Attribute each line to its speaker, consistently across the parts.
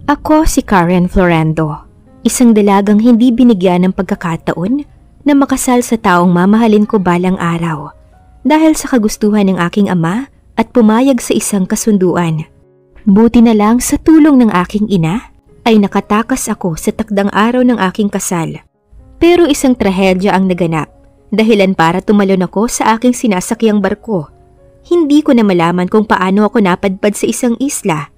Speaker 1: Ako si Karen Florendo, isang dalagang hindi binigyan ng pagkakataon na makasal sa taong mamahalin ko balang araw dahil sa kagustuhan ng aking ama at pumayag sa isang kasunduan. Buti na lang sa tulong ng aking ina ay nakatakas ako sa takdang araw ng aking kasal. Pero isang trahedya ang naganap, dahilan para tumalon ako sa aking sinasakyang barko. Hindi ko na malaman kung paano ako napadpad sa isang isla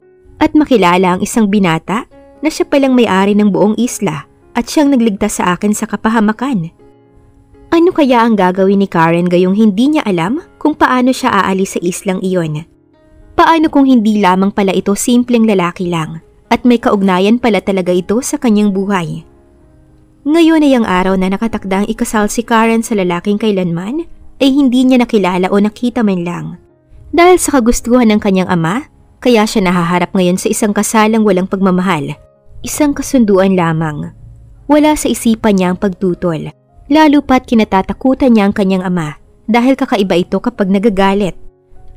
Speaker 1: at makilala ang isang binata na siya palang may-ari ng buong isla at siyang nagligtas sa akin sa kapahamakan. Ano kaya ang gagawin ni Karen gayong hindi niya alam kung paano siya aalis sa islang iyon? Paano kung hindi lamang pala ito simpleng lalaki lang at may kaugnayan pala talaga ito sa kanyang buhay? Ngayon ay ang araw na nakatakdang ikasal si Karen sa lalaking kailanman ay hindi niya nakilala o nakita man lang. Dahil sa kagustuhan ng kanyang ama, kaya siya nahaharap ngayon sa isang kasalang walang pagmamahal. Isang kasunduan lamang. Wala sa isipan niya ang pagtutol, lalo pat kinatatakutan niya ang kanyang ama dahil kakaiba ito kapag nagagalit.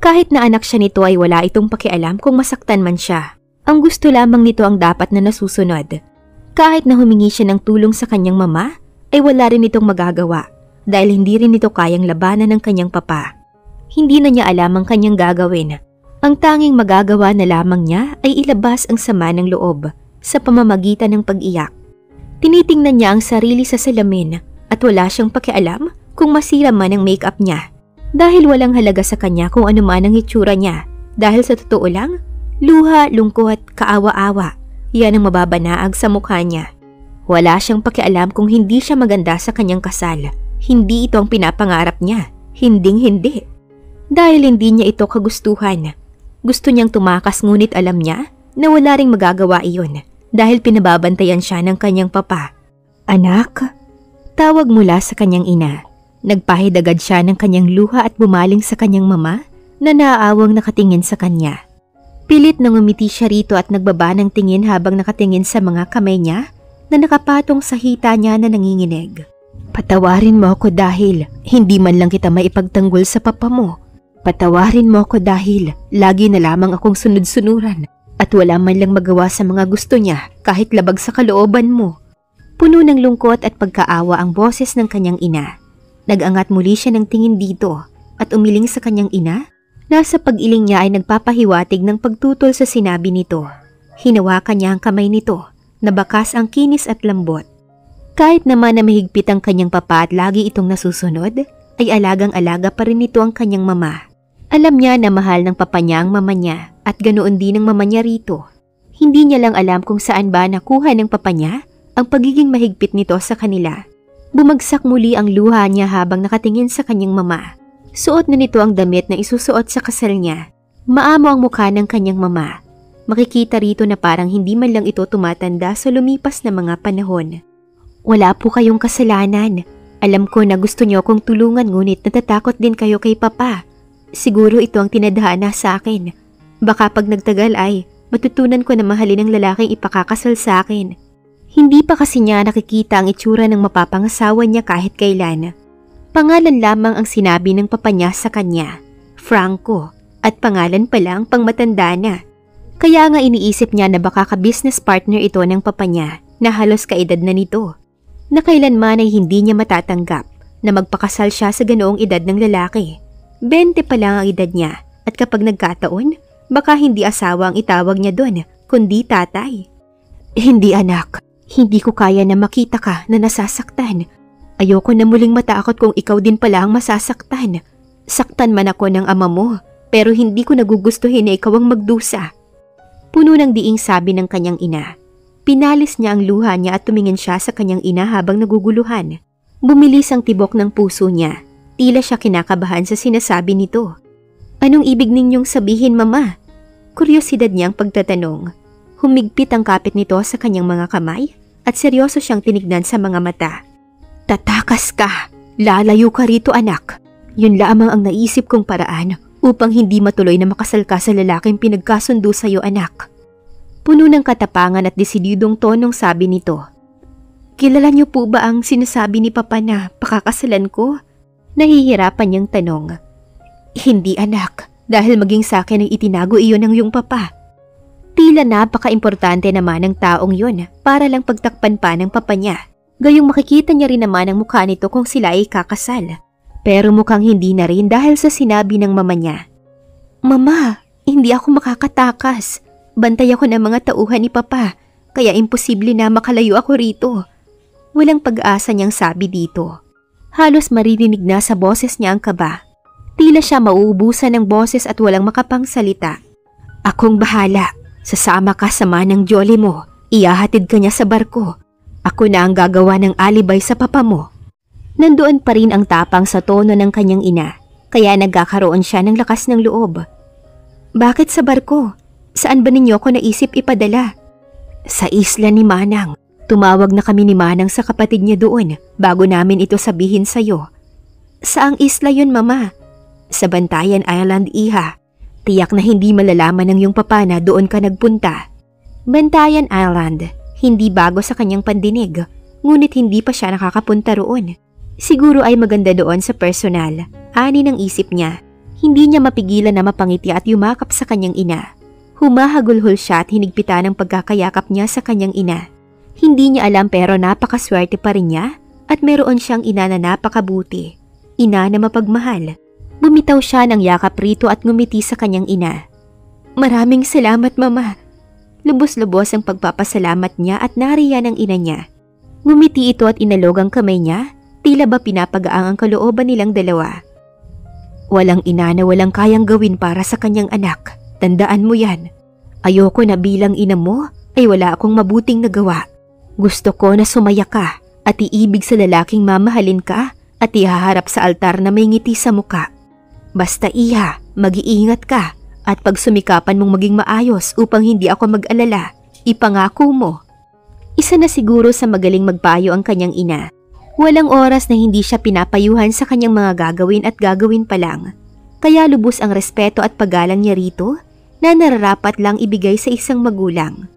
Speaker 1: Kahit na anak siya nito ay wala itong pakialam kung masaktan man siya. Ang gusto lamang nito ang dapat na nasusunod. Kahit na humingi siya ng tulong sa kanyang mama, ay wala rin itong magagawa dahil hindi rin ito kayang labanan ng kanyang papa. Hindi na niya alam ang kanyang gagawin. Ang tanging magagawa na lamang niya ay ilabas ang sama ng loob sa pamamagitan ng pag-iyak. Tinitingnan niya ang sarili sa salamin at wala siyang pakialam kung masira man ang makeup niya dahil walang halaga sa kanya kung ano man ang itsura niya dahil sa totoo lang, luha, lungkot, kaawa-awa, yan ang mababanaag sa mukha niya. Wala siyang pakialam kung hindi siya maganda sa kanyang kasal. Hindi ito ang pinapangarap niya. Hinding-hindi. Dahil hindi niya ito kagustuhan. Gusto niyang tumakas ngunit alam niya na wala ring magagawa iyon dahil pinababantayan siya ng kanyang papa. Anak? Tawag mula sa kanyang ina. Nagpahid agad siya ng kanyang luha at bumaling sa kanyang mama na naaawang nakatingin sa kanya. Pilit nang umiti siya rito at nagbaba ng tingin habang nakatingin sa mga kamay niya na nakapatong sa hita niya na nanginginig. Patawarin mo ako dahil hindi man lang kita maipagtanggol sa papa mo. Patawarin mo ako dahil lagi na lamang akong sunod-sunuran at wala man lang magawa sa mga gusto niya kahit labag sa kalooban mo. Puno ng lungkot at pagkaawa ang boses ng kanyang ina. Nag-angat muli siya ng tingin dito at umiling sa kanyang ina. Nasa pag-iling niya ay nagpapahiwatig ng pagtutol sa sinabi nito. Hinawakan niya ang kamay nito na bakas ang kinis at lambot. Kahit naman na mahigpit ang kanyang papa at lagi itong nasusunod, ay alagang-alaga pa rin nito ang kanyang mama. Alam niya na mahal ng papa niya ang mama niya at ganoon din ang mama niya rito. Hindi niya lang alam kung saan ba nakuha ng papa niya ang pagiging mahigpit nito sa kanila. Bumagsak muli ang luha niya habang nakatingin sa kanyang mama. Suot na nito ang damit na isusuot sa kasal niya. Maamo ang mukha ng kanyang mama. Makikita rito na parang hindi man lang ito tumatanda sa lumipas na mga panahon. Wala po kayong kasalanan. Alam ko na gusto niyo akong tulungan ngunit natatakot din kayo kay papa. Siguro ito ang tinadhana sa akin. Baka pag nagtagal ay matutunan ko na mahalin ang lalaking ipakakasal sa akin. Hindi pa kasi niya nakikita ang itsura ng mapapangasawa niya kahit kailan. Pangalan lamang ang sinabi ng papa niya sa kanya, Franco, at pangalan pa lang pang matanda na. Kaya nga iniisip niya na baka ka-business partner ito ng papa niya na halos kaedad na nito. Na kailanman ay hindi niya matatanggap na magpakasal siya sa ganoong edad ng lalaki. 20 pa lang ang edad niya at kapag nagkataon, baka hindi asawa ang itawag niya doon, kundi tatay. Hindi anak, hindi ko kaya na makita ka na nasasaktan. Ayoko na muling matakot kung ikaw din pala ang masasaktan. Saktan man ako ng ama mo, pero hindi ko nagugustuhin na ikaw ang magdusa. Puno ng diing sabi ng kanyang ina. Pinalis niya ang luha niya at tumingin siya sa kanyang ina habang naguguluhan. Bumilis ang tibok ng puso niya. Tila siya kinakabahan sa sinasabi nito. Anong ibig ninyong sabihin, mama? Kuryosidad niyang pagtatanong. Humigpit ang kapit nito sa kanyang mga kamay at seryoso siyang tinignan sa mga mata. Tatakas ka! Lalayo ka rito, anak. Yun lamang ang naisip kong paraan upang hindi matuloy na makasal ka sa lalaking pinagkasundo sa'yo, anak. Puno ng katapangan at desididong tonong sabi nito. Kilala niyo po ba ang sinasabi ni papa na pakakasalan ko? Nahihirapan niyang tanong. Hindi anak, dahil maging sa akin ay itinago iyon ng iyong papa. Tila napaka-importante naman ng taong yun para lang pagtakpan pa ng papa niya. Gayong makikita niya rin naman ang mukha nito kung sila ay kakasal. Pero mukhang hindi na rin dahil sa sinabi ng mama niya. Mama, hindi ako makakatakas. Bantay ako ng mga tauhan ni papa, kaya imposible na makalayo ako rito. Walang pag-asa niyang sabi dito. Halos maririnig na sa boses niya ang kaba. Tila siya mauubusan ng boses at walang makapangsalita. Akong bahala. Sasama ka sa manang Jolly mo. Ihahatid ka niya sa barko. Ako na ang gagawa ng alibay sa papa mo. Nandoon pa rin ang tapang sa tono ng kanyang ina, kaya nagkakaroon siya ng lakas ng loob. Bakit sa barko? Saan ba ninyo ko naisip ipadala? Sa isla ni Manang. Tumawag na kami ni Manang sa kapatid niya doon bago namin ito sabihin sa'yo. Saang isla yun, Mama? Sa Bantayan Island, Iha. Tiyak na hindi malalaman ng iyong papa na doon ka nagpunta. Bantayan Island, hindi bago sa kanyang pandinig, ngunit hindi pa siya nakakapunta roon. Siguro ay maganda doon sa personal, ani ng isip niya. Hindi niya mapigilan na mapangiti at yumakap sa kanyang ina. Humahagulhol siya at hinigpitan ang pagkakayakap niya sa kanyang ina. Hindi niya alam pero napakaswerte pa rin niya at meron siyang ina na napakabuti. Ina na mapagmahal. Bumitaw siya ng yakap rito at ngumiti sa kanyang ina. Maraming salamat, Mama. Lubos-lubos ang pagpapasalamat niya at nariyan ang ina niya. Ngumiti ito at inalog ang kamay niya, tila ba pinapagaang ang kalooban nilang dalawa. Walang ina na walang kayang gawin para sa kanyang anak. Tandaan mo yan. Ayoko na bilang ina mo ay wala akong mabuting nagawa. Gusto ko na sumaya ka at iibig sa lalaking mamahalin ka at ihaharap sa altar na may ngiti sa muka. Basta Iha, mag-iingat ka at pag sumikapan mong maging maayos upang hindi ako mag-alala, ipangako mo. Isa na siguro sa magaling magpayo ang kanyang ina. Walang oras na hindi siya pinapayuhan sa kanyang mga gagawin pa lang. Kaya lubos ang respeto at paggalang niya rito na nararapat lang ibigay sa isang magulang.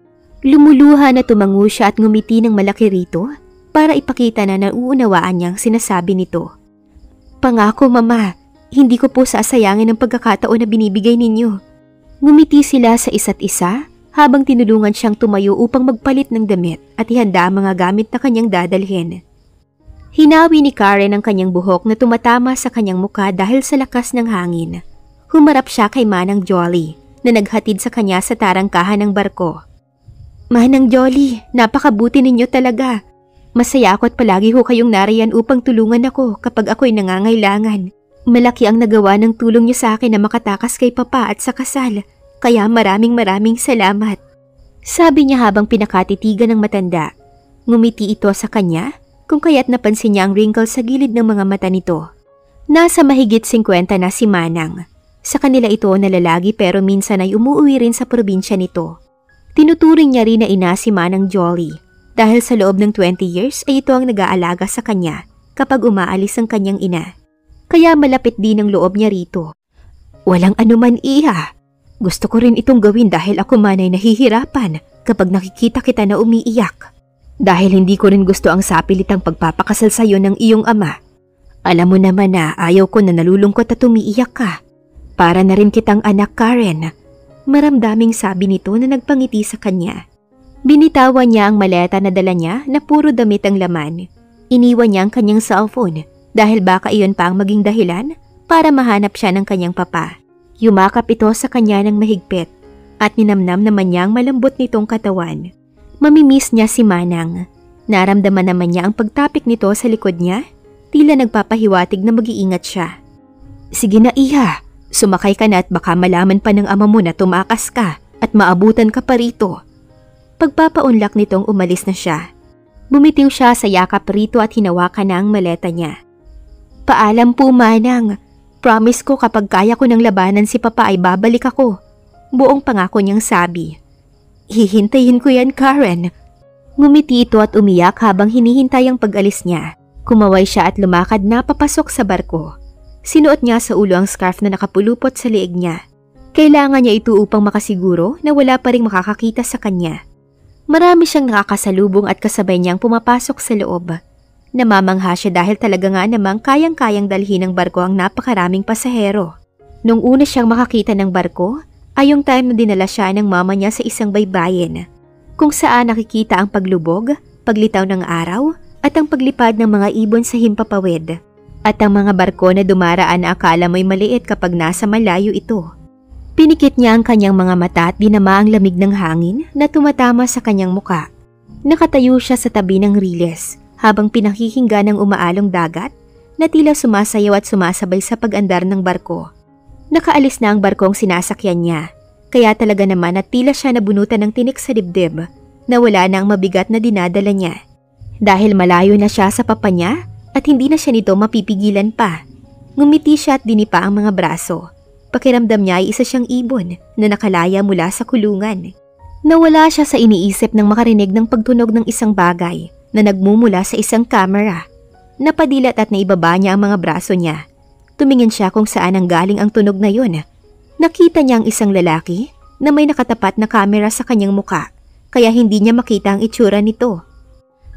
Speaker 1: Lumuluha na tumango siya at ngumiti ng malaki rito para ipakita na nauunawaan niyang sinasabi nito. Pangako, Mama. Hindi ko po sasayangin ang pagkakataon na binibigay ninyo. Ngumiti sila sa isa't isa habang tinulungan siyang tumayo upang magpalit ng damit at ihanda ang mga gamit na kanyang dadalhin. Hinawi ni Karen ang kanyang buhok na tumatama sa kanyang mukha dahil sa lakas ng hangin. Humarap siya kay Manang Jolly na naghatid sa kanya sa tarangkahan ng barko. Manang Jolly, napakabuti ninyo talaga. Masaya ako at palagi ho kayong nariyan upang tulungan ako kapag ako'y nangangailangan. Malaki ang nagawa ng tulong niyo sa akin na makatakas kay Papa at sa kasal, kaya maraming salamat. Sabi niya habang pinakatitigan ng matanda. Ngumiti ito sa kanya, kung kaya't napansin niya ang wrinkle sa gilid ng mga mata nito. Nasa mahigit 50 na si Manang. Sa kanila ito na lalaki pero minsan ay umuwi rin sa probinsya nito. Tinuturing niya rin na ina si Manang Jolly dahil sa loob ng 20 years ay ito ang nag-aalaga sa kanya kapag umaalis ang kanyang ina. Kaya malapit din ang loob niya rito. Walang anuman, Iha. Gusto ko rin itong gawin dahil ako man ay nahihirapan kapag nakikita kita na umiiyak. Dahil hindi ko rin gusto ang sapilitang pagpapakasal sa iyo ng iyong ama. Alam mo naman na ayaw ko na nalulungkot at umiiyak ka. Para na rin kitang anak, Karen. Maramdaming sabi nito na nagpangiti sa kanya. Binitawan niya ang maleta na dala niya na puro damit ang laman. Iniwan niya ang kanyang cellphone. Dahil baka iyon pa ang maging dahilan para mahanap siya ng kanyang papa. Yumakap ito sa kanya ng mahigpit at ninamnam naman niya ang malambot nitong katawan. Mamimiss niya si Manang. Naramdaman naman niya ang pagtapik nito sa likod niya, tila nagpapahiwatig na mag-iingat siya. Sige na, Iha, sumakay ka na at baka malaman pa ng ama mo na tumakas ka at maabutan ka pa rito. Pagpapaunlak nitong umalis na siya. Bumitiw siya sa yakap rito at hinawakan na ang maleta niya. Paalam po, Manang. Promise ko kapag kaya ko ng labanan si Papa ay babalik ako. Buong pangako niyang sabi. Hihintayin ko yan, Karen. Ngumiti ito at umiyak habang hinihintay ang pag-alis niya. Kumaway siya at lumakad na papasok sa barko. Sinuot niya sa ulo ang scarf na nakapulupot sa liig niya. Kailangan niya ito upang makasiguro na wala pa ring makakakita sa kanya. Marami siyang nakakasalubong at kasabay niyang pumapasok sa loob. Namamangha siya dahil talaga nga namang kayang-kayang dalhin ng barko ang napakaraming pasahero. Nung una siyang makakita ng barko, ay yung time na dinala siya ng mama niya sa isang baybayin, kung saan nakikita ang paglubog, paglitaw ng araw, at ang paglipad ng mga ibon sa himpapawid, at ang mga barko na dumaraan na akala mo'y maliit kapag nasa malayo ito. Pinikit niya ang kanyang mga mata at dinama ang lamig ng hangin na tumatama sa kanyang muka. Nakatayo siya sa tabi ng riles habang pinakikinggan ng umaalong dagat na tila sumasayaw at sumasabay sa pag-andar ng barko. Nakaalis na ang barkong sinasakyan niya, kaya talaga naman at tila siya nabunutan ng tinik sa dibdib na wala na ang mabigat na dinadala niya. Dahil malayo na siya sa papa niya at hindi na siya nito mapipigilan pa. Ngumiti siya at dinipa ang mga braso. Pakiramdam niya ay isa siyang ibon na nakalaya mula sa kulungan. Nawala siya sa iniisip nang makarinig ng pagtunog ng isang bagay na nagmumula sa isang kamera. Napadilat at naibaba niya ang mga braso niya. Tumingin siya kung saan ang galing ang tunog na yun. Nakita niya ang isang lalaki na may nakatapat na kamera sa kanyang muka, kaya hindi niya makita ang itsura nito.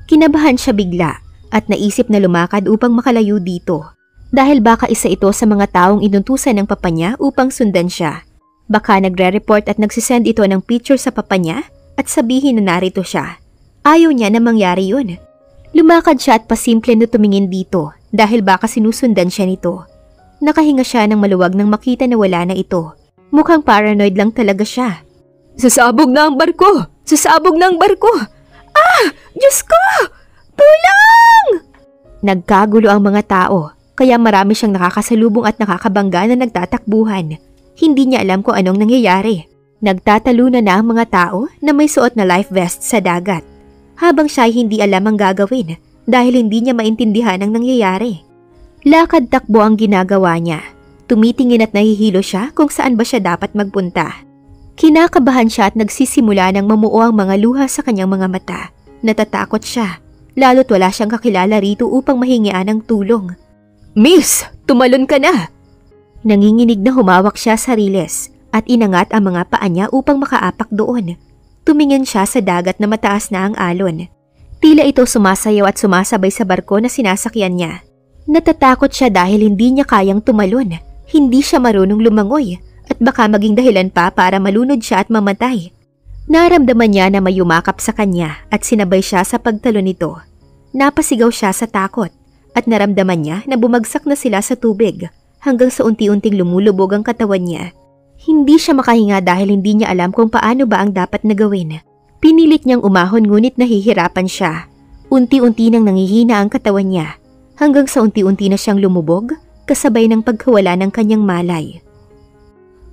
Speaker 1: Kinabahan siya bigla at naisip na lumakad upang makalayo dito. Dahil baka isa ito sa mga taong inuntusan ng papa niya upang sundan siya. Baka nagre-report at nagsisend ito ng picture sa papa niya at sabihin na narito siya. Ayaw niya na mangyari yun. Lumakad siya at pasimple na tumingin dito dahil baka sinusundan siya nito. Nakahinga siya ng maluwag nang makita na wala na ito. Mukhang paranoid lang talaga siya. Sasabog na ang barko! Sasabog na ang barko! Ah! Diyos ko! Tulong! Nagkagulo ang mga tao. Kaya marami siyang nakakasalubong at nakakabangga na nagtatakbuhan. Hindi niya alam kung anong nangyayari. Nagtatalunan na ang mga tao na may suot na life vest sa dagat. Habang siya ay hindi alam ang gagawin dahil hindi niya maintindihan ang nangyayari. Lakad-takbo ang ginagawa niya. Tumitingin at nahihilo siya kung saan ba siya dapat magpunta. Kinakabahan siya at nagsisimula ng mamuo ang mga luha sa kanyang mga mata. Natatakot siya, lalo't wala siyang kakilala rito upang mahingian ng tulong. Miss, tumalon ka na! Nanginginig na humawak siya sa riles at inangat ang mga paa niya upang makaapak doon. Tumingin siya sa dagat na mataas na ang alon. Tila ito sumasayaw at sumasabay sa barko na sinasakyan niya. Natatakot siya dahil hindi niya kayang tumalon. Hindi siya marunong lumangoy at baka maging dahilan pa para malunod siya at mamatay. Naramdaman niya na may yumakap sa kanya at sinabay siya sa pagtalon nito. Napasigaw siya sa takot. At naramdaman niya na bumagsak na sila sa tubig hanggang sa unti-unting lumulubog ang katawan niya. Hindi siya makahinga dahil hindi niya alam kung paano ba ang dapat na gawin. Pinilit niyang umahon ngunit nahihirapan siya. Unti-unti nang nangihina ang katawan niya hanggang sa unti-unti na siyang lumubog kasabay ng pagkawala ng kanyang malay.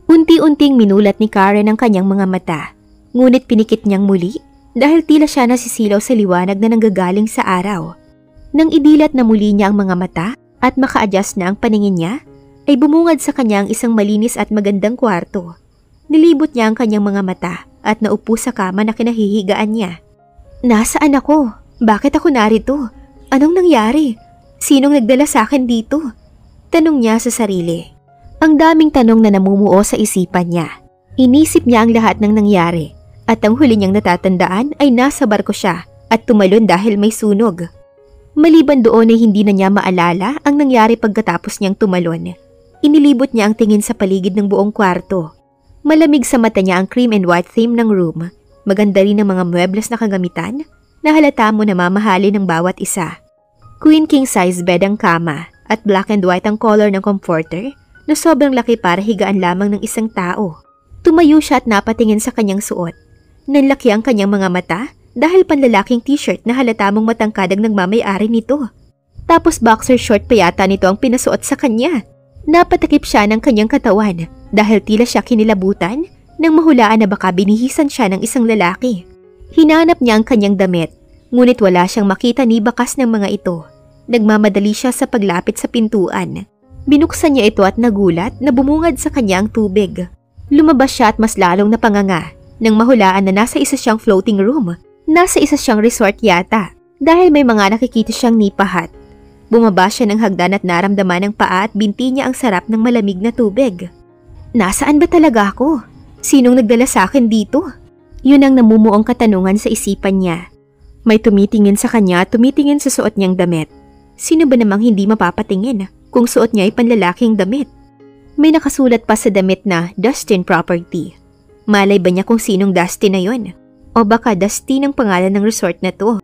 Speaker 1: Unti-unting minulat ni Karen ang kanyang mga mata ngunit pinikit niyang muli dahil tila siya nasisilaw sa liwanag na nanggagaling sa araw. Nang idilat na muli niya ang mga mata at maka-adjust na ang paningin niya, ay bumungad sa kanya ang isang malinis at magandang kwarto. Nilibot niya ang kanyang mga mata at naupo sa kama na kinahihigaan niya. Nasaan ako? Bakit ako narito? Anong nangyari? Sinong nagdala sa akin dito? Tanong niya sa sarili. Ang daming tanong na namumuo sa isipan niya. Inisip niya ang lahat ng nangyari at ang huli niyang natatandaan ay nasa barko siya at tumalon dahil may sunog. Maliban doon ay hindi na niya maalala ang nangyari pagkatapos niyang tumalon. Inilibot niya ang tingin sa paligid ng buong kwarto. Malamig sa mata niya ang cream and white theme ng room. Maganda rin ang mga muebles na kagamitan na halata mo na mamahalin ng bawat isa. Queen king size bed ang kama at black and white ang color ng comforter na sobrang laki para higaan lamang ng isang tao. Tumayo siya at napatingin sa kanyang suot. Nanlaki ang kanyang mga mata dahil panlalaking t-shirt na halata mong matangkad ang nagmamay-ari nito. Tapos boxer short pa yata nito ang pinasuot sa kanya. Napatakip siya ng kanyang katawan dahil tila siya kinilabutan nang mahulaan na baka binihisan siya ng isang lalaki. Hinanap niya ang kanyang damit, ngunit wala siyang makita ni bakas ng mga ito. Nagmamadali siya sa paglapit sa pintuan. Binuksan niya ito at nagulat na bumungad sa kanya ang tubig. Lumabas siya at mas lalong napanganga nang mahulaan na nasa isa siyang floating room. Nasa isa siyang resort yata dahil may mga nakikita siyang nipahat. Bumaba siya ng hagdan at naramdaman ng paa at binti niya ang sarap ng malamig na tubig. Nasaan ba talaga ako? Sinong nagdala sa akin dito? Yun ang namumuong katanungan sa isipan niya. May tumitingin sa kanya at tumitingin sa suot niyang damit. Sino ba namang hindi mapapatingin kung suot niya ay panlalaking damit? May nakasulat pa sa damit na Dustin Property. Malay ba niya kung sinong Dusty na yon? O baka Dusty ng pangalan ng resort na to?